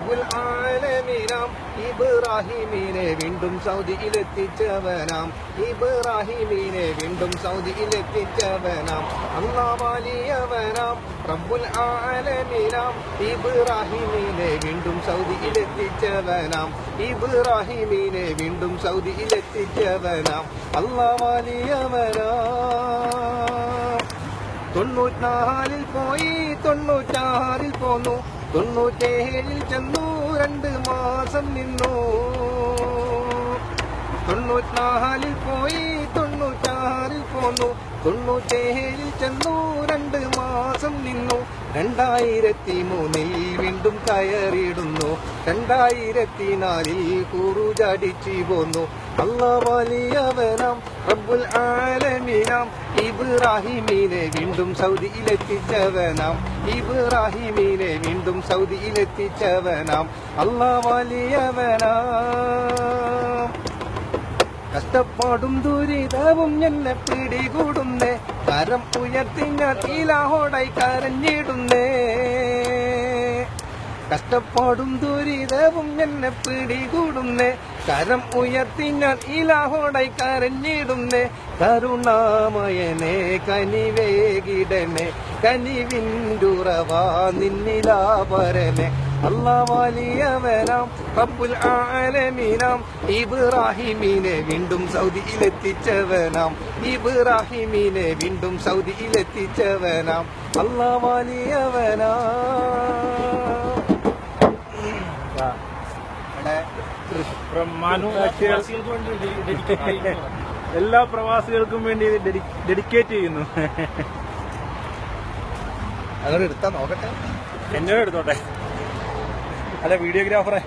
റബ്ബുൽ ആലമീനാം ഇബ്രാഹിമീനെ വീണ്ടും സൗദിയിലെത്തിച്ചവനാം ഇബ്രാഹിമീനെ വീണ്ടും സൗദിയിലെത്തിച്ചവനാം അല്ലാഹ് വലിയവനാം റബ്ബുൽ ആലമീനാം ഇബ്രാഹിമീനെ വീണ്ടും സൗദിയിലെത്തിച്ചവനാം ഇബ്രാഹിമീനെ വീണ്ടും സൗദിയിലെത്തിച്ചവനാം അല്ലാഹ് വലിയവനാം 94 പോയി 96 പോന്നു 97 ചെന്നു 2 മാസം നിന്നു 94 പോയി 96 പോന്നു 97 ചെന്നു 2 മാസം നിന്നു 2003 വീണ്ടും കയറിയിടുന്നു 2004 കുറുചടിച്ചു പോന്നു അല്ലാഹ് വലിയവനാം റബ്ബുൽ ആലമീനാം ഇബ്രാഹിമീനെ വീണ്ടും സൗദിയിലെത്തിച്ചവനാം ഇബ്രാഹിമീനെ വീണ്ടും സൗദിയിലെത്തിച്ചവനാം അല്ലാഹ് വലിയവനാം കഷ്ടപ്പാടും ദുരിതവും എന്നെ പിടികൂടുന്നേ കരം ഉയർത്തിഞ്ഞ തീലാഹോടായി കരഞ്ഞിടുന്നേ കഷ്ടപ്പാടും ദുരിതവും എന്നെ പിടികൂടുന്നേ കരം ഉയർത്തിഞ്ഞ തീലാഹോടായി കരഞ്ഞിടുന്നേ കരുണാമയനെ കനിവേകിടനെ കനിവിന്റുറവാ നിന്നിലാപരനെ അല്ലാഹ് വലിയവനാം റബ്ബുൽ ആലമീനാം ഇബ്രാഹിമീനെ വീണ്ടും സൗദിയിലെത്തിച്ചവനാം ഇബ്രാഹിമീനെ വീണ്ടും സൗദിയിലെത്തിച്ചവനാം അല്ലാഹ് വലിയവനാം. എല്ലാ പ്രവാസികൾക്കും വേണ്ടി ഡെഡിക്കേറ്റ് ചെയ്യുന്നു. അങ്ങോട്ട് എടുത്താ നോക്കട്ടെ, എന്നോട് എടുത്തോട്ടെ. അല്ല വീഡിയോഗ്രാഫറെ